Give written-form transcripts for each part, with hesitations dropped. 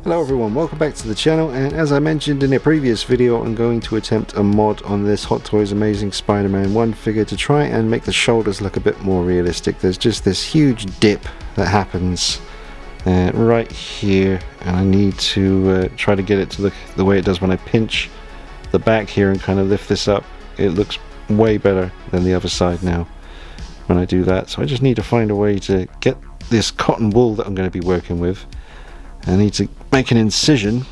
Hello everyone, welcome back to the channel, and as I mentioned in a previous video, I'm going to attempt a mod on this Hot Toys Amazing Spider-Man 1 figure to try and make the shoulders look a bit more realistic. There's just this huge dip that happens right here, and I need to try to get it to look the way it does when I pinch the back here and kind of lift this up. It looks way better than the other side now when I do that, so I just need to find a way to get this cotton wool that I'm going to be working with. I need to make an incision,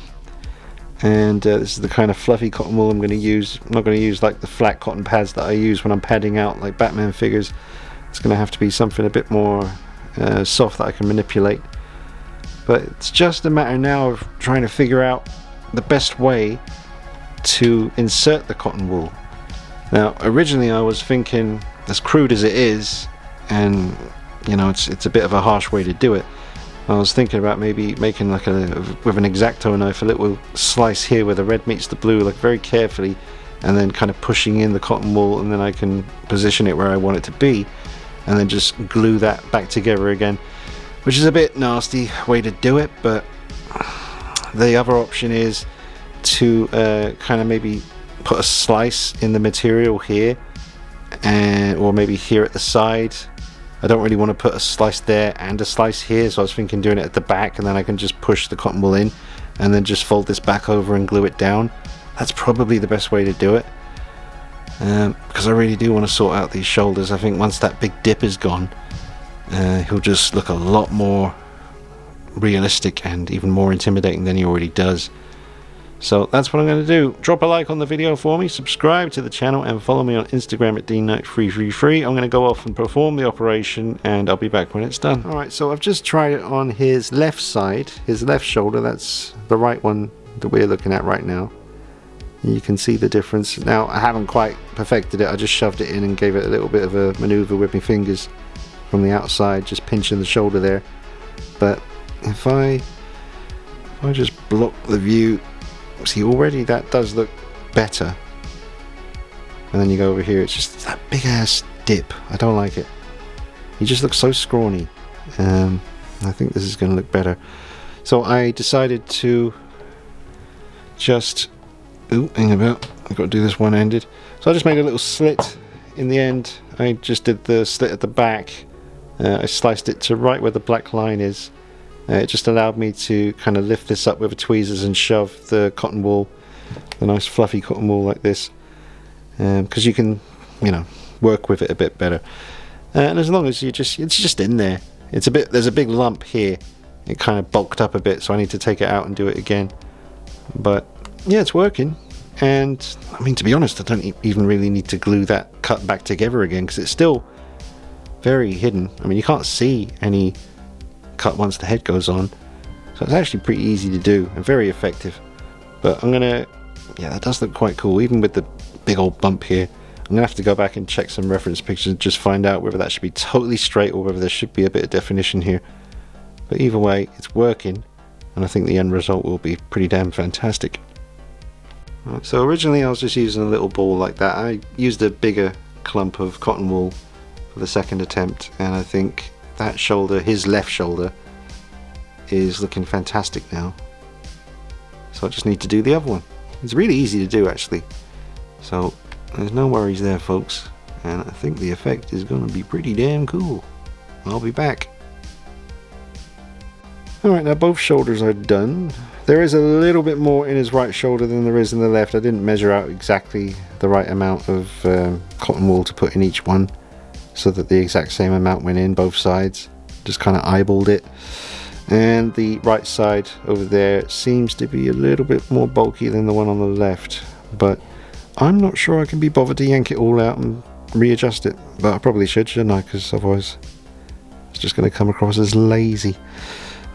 and this is the kind of fluffy cotton wool I'm going to use. I'm not going to use like the flat cotton pads that I use when I'm padding out like Batman figures. It's going to have to be something a bit more soft that I can manipulate. But it's just a matter now of trying to figure out the best way to insert the cotton wool. Now originally I was thinking, as crude as it is, and you know it's a bit of a harsh way to do it, I was thinking about maybe making like with an X-Acto knife a little slice here where the red meets the blue, like very carefully, and then kind of pushing in the cotton wool, and then I can position it where I want it to be, and then just glue that back together again, which is a bit nasty way to do it. But the other option is to kind of maybe put a slice in the material here, or maybe here at the side. I don't really want to put a slice there and a slice here, so I was thinking doing it at the back, and then I can just push the cotton wool in and then just fold this back over and glue it down. That's probably the best way to do it, because I really do want to sort out these shoulders. I think once that big dip is gone, he'll just look a lot more realistic and even more intimidating than he already does. So that's what I'm going to do. Drop a like on the video for me, subscribe to the channel, and follow me on Instagram at dknight333. I'm going to go off and perform the operation, and I'll be back when it's done. Alright, so I've just tried it on his left side, his left shoulder. That's the right one that we're looking at right now. You can see the difference. Now, I haven't quite perfected it. I just shoved it in and gave it a little bit of a maneuver with my fingers from the outside, just pinching the shoulder there. But if I just block the view, see, already that does look better. And then you go over here, it's just that big ass dip. I don't like it. He just looks so scrawny. I think this is going to look better. So I decided to just hang about. I've got to do this one-ended. So I just made a little slit in the end. I just did the slit at the back. I sliced it to right where the black line is. It just allowed me to kind of lift this up with the tweezers and shove the cotton wool, the nice fluffy cotton wool like this, because you can, you know, work with it a bit better. And as long as it's just in there. There's a big lump here. It kind of bulked up a bit, so I need to take it out and do it again. But yeah, it's working. And I mean, to be honest, I don't even really need to glue that cut back together again, because it's still very hidden. I mean, you can't see any cut once the head goes on, so it's actually pretty easy to do and very effective. But yeah, that does look quite cool, even with the big old bump here. I'm gonna have to go back and check some reference pictures and just find out whether that should be totally straight or whether there should be a bit of definition here. But either way, it's working, and I think the end result will be pretty damn fantastic. Right, so originally I was just using a little ball like that. I used a bigger clump of cotton wool for the second attempt, and I think that shoulder, his left shoulder, is looking fantastic now. So I just need to do the other one. It's really easy to do, actually. So there's no worries there, folks. And I think the effect is going to be pretty damn cool. I'll be back. Alright, now both shoulders are done. There is a little bit more in his right shoulder than there is in the left. I didn't measure out exactly the right amount of cotton wool to put in each one, so that the exact same amount went in both sides. Just kind of eyeballed it. And the right side over there seems to be a little bit more bulky than the one on the left, but I'm not sure I can be bothered to yank it all out and readjust it. But I probably should, shouldn't I? Because otherwise it's just going to come across as lazy.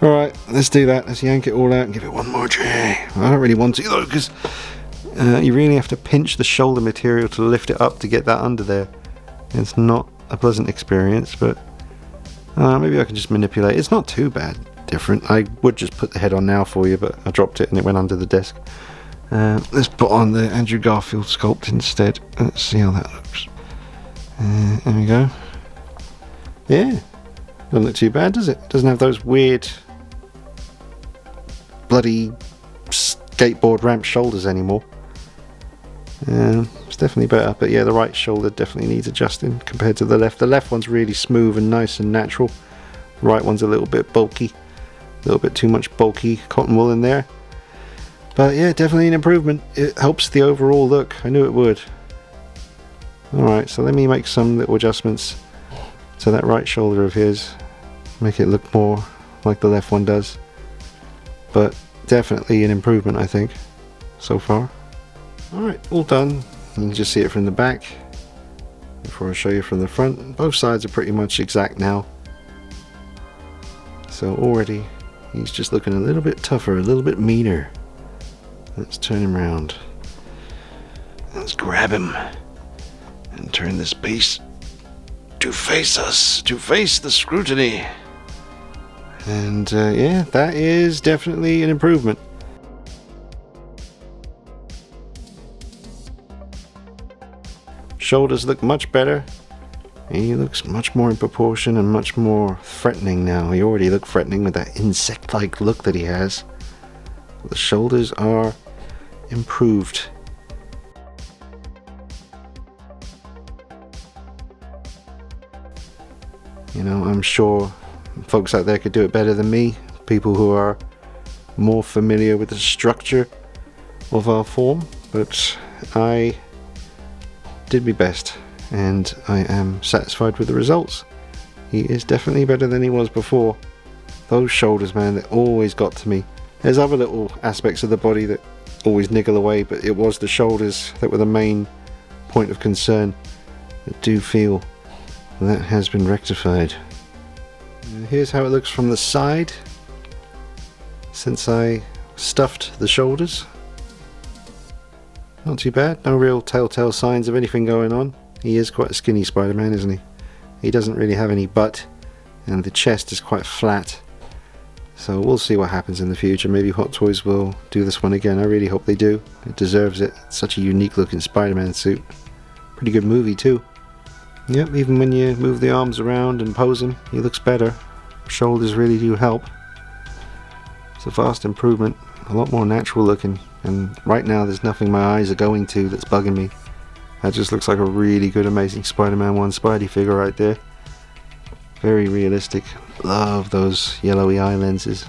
Alright, let's do that. Let's yank it all out and give it one more try. I don't really want to though, because you really have to pinch the shoulder material to lift it up to get that under there. It's not a pleasant experience, but maybe I can just manipulate. It's not too bad different. I would just put the head on now for you, but I dropped it and it went under the desk. Let's put on the Andrew Garfield sculpt instead. Let's see how that looks. There we go. Yeah, doesn't look too bad, does it? Doesn't have those weird bloody skateboard ramp shoulders anymore. It's definitely better, but yeah, the right shoulder definitely needs adjusting compared to the left. The left one's really smooth and nice and natural. The right one's a little bit bulky, a little bit too much bulky cotton wool in there. But yeah, definitely an improvement. It helps the overall look. I knew it would. Alright, so let me make some little adjustments to that right shoulder of his. Make it look more like the left one does. But definitely an improvement, I think, so far. Alright, all done. You can just see it from the back before I show you from the front. Both sides are pretty much exact now. So already he's just looking a little bit tougher, a little bit meaner. Let's turn him around. Let's grab him and turn this piece to face us, to face the scrutiny. And yeah, that is definitely an improvement. Shoulders look much better. He looks much more in proportion and much more threatening now. He already looked threatening with that insect-like look that he has. The shoulders are improved. You know, I'm sure folks out there could do it better than me. People who are more familiar with the structure of our form. But I did my best and I am satisfied with the results. He is definitely better than he was before. Those shoulders, man, they always got to me. There's other little aspects of the body that always niggle away, but it was the shoulders that were the main point of concern. I do feel that has been rectified. Here's how it looks from the side since I stuffed the shoulders. Not too bad, no real telltale signs of anything going on. He is quite a skinny Spider-Man, isn't he? He doesn't really have any butt, and the chest is quite flat. So we'll see what happens in the future. Maybe Hot Toys will do this one again. I really hope they do. It deserves it. It's such a unique looking Spider-Man suit. Pretty good movie too. Yep, even when you move the arms around and pose him, he looks better. Shoulders really do help. It's a vast improvement. A lot more natural looking. And right now there's nothing my eyes are going to that's bugging me. That just looks like a really good Amazing Spider-Man 1 Spidey figure right there. Very realistic. Love those yellowy eye lenses.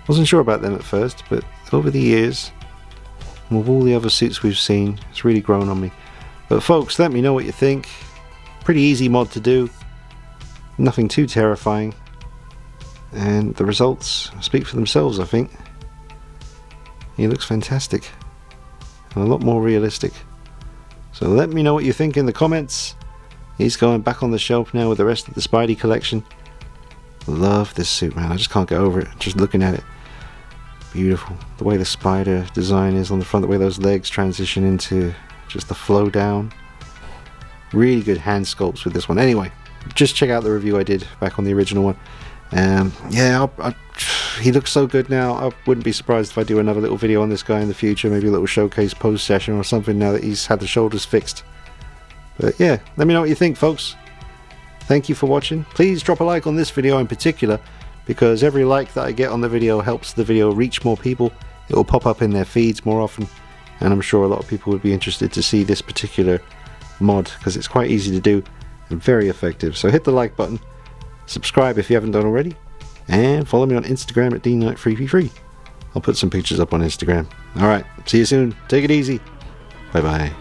Wasn't sure about them at first, but over the years, with all the other suits we've seen, it's really grown on me. But folks, let me know what you think. Pretty easy mod to do. Nothing too terrifying. And the results speak for themselves, I think. He looks fantastic. And a lot more realistic. So let me know what you think in the comments. He's going back on the shelf now with the rest of the Spidey collection. Love this suit, man. I just can't get over it. Just looking at it. Beautiful. The way the spider design is on the front, the way those legs transition into just the flow down. Really good hand sculpts with this one. Anyway, just check out the review I did back on the original one. Yeah, he looks so good now. I wouldn't be surprised if I do another little video on this guy in the future. Maybe a little showcase pose session or something now that he's had the shoulders fixed. But yeah, let me know what you think, folks. Thank you for watching. Please drop a like on this video in particular, because every like that I get on the video helps the video reach more people. It will pop up in their feeds more often, and I'm sure a lot of people would be interested to see this particular mod, because it's quite easy to do and very effective. So hit the like button, subscribe if you haven't done already, and follow me on Instagram at DKnight333. I'll put some pictures up on Instagram. Alright, see you soon. Take it easy. Bye bye.